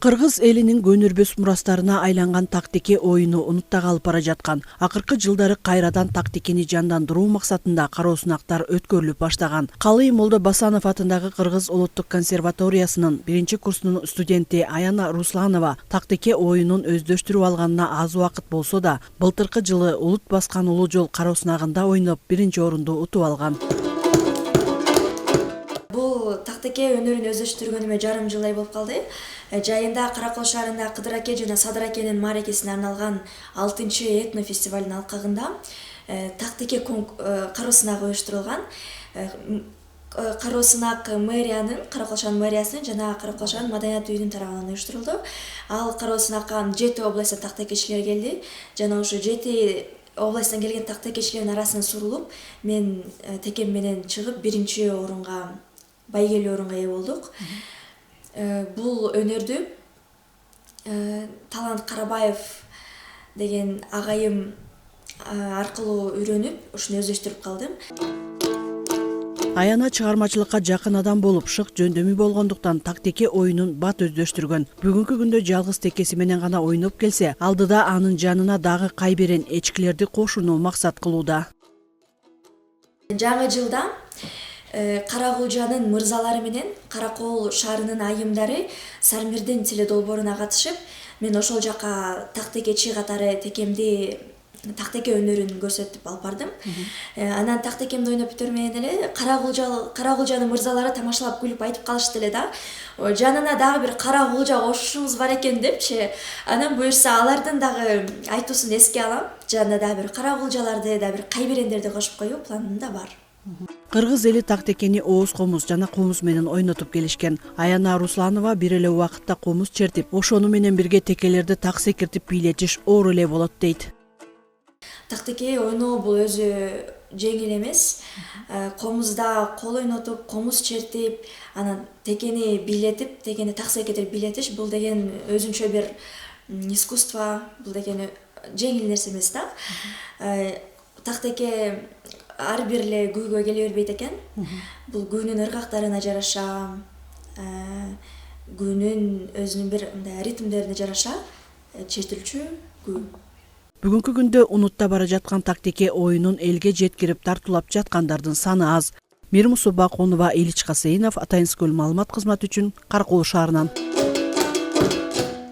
Кыргыз элинин көнүрбөс мурастарына айланган тактике оюну унутта калып бара жаткан. Акыркы жылдары кайрадан тактикени жандандыруу максатында кароо сынактар өткөрүлүп баштаган. Калый Молдо Басанов атындагы Кыргыз улуттук консерваториясынын 1-курсунун студенти Аяна Русланова тактике оюнун өздөштүрүп алганына аз убакыт болсо да, былтыркы жылы улут баскан улуу жол кароо сынагында ойноп 1-орунду утуп алган. Бул тактике өнөрүн өздөштүргөнүмө жарым жылдай болуп калды. Жайында Каракол шаарында Кыдыраке жана Садыракенин мааракесине арналган 6-этно фестивалдын алкагында тактике кароо сынагы уюштурулган. Кароо сынак мэриянын, Каракол шаарынын мэриясынын жана Каракол шаарынын маданият үйүнүн тарабынан уюштурулду. Ал кароо сынакка 7 областтан тактикечилер келди. Жана ошо 7 областтан келген тактикечилердин арасынан сурулуп, мен текем менен чыгып 1-орунга, байгелүү орунга ээ болдук. Бул өнөрдү Талант Карабаев деген агайым аркылуу үйрөнүп, ушуну өздөштүрүп калдым. Аяна чыгармачылыкка жакын адам болуп, шык жөндөмү болгондуктан тактике оюнун бат өздөштүргөн. Бүгүнкү күндө жалгыз текеси менен гана ойноп келсе, алдыда анын жанына дагы кайберен эчкилерди кошууну максат кылууда. Жаңы жылда Карагулжанын мырзалары менен Каракол шаарынын айымдары Сармирдин теледолбооруна катышып, мен ошол жака тактикечи катары текемди тактике өнөрүн көрсөтүп алып бардым. Анан тактикемди ойноп бүтөр менен эле Карагулжанын мырзалары тамашалап күлүп айтып калышты эле да. Жанына дагы бир Карагулжа кошушубуз бар экен депчи. Анан буюрса алардын дагы айтуусун эске алам. Жанына дагы бир Карагулжаларды да бир кайберендерди кошуп коюу планымда бар. Кыргыз эли тактикени ооз комуз жана комуз менен ойнотуп келишкен. Аяна Русланова бир эле убакытта комуз чертип, ошону менен бирге текелерди так секиртип бийлетиш оор эле болот дейт. Тактике ойноо бул өзү жеңил эмес. Комузда кол ойнотуп, комуз чертип, анан текени бийлетип, текени так секиртип бийлетиш бул деген өзүнчө бир искусство, бул деген жеңил нерсе эмес да. Тактике ар бир эле күүгө келе бербейт экен. Бул күүнүн ыргактарына жараша, күүнүн өзүнүн бир ритмдерине жараша чертилчү күү. Бүгүнкү күндө унутта бара жаткан тактике оюнун элге жеткирип тартуулап жаткандардын саны аз. Мирмусуба Конова, Илич Касейнов, Атайынскөл маалымат кызматы үчүн Каракол шаарынан.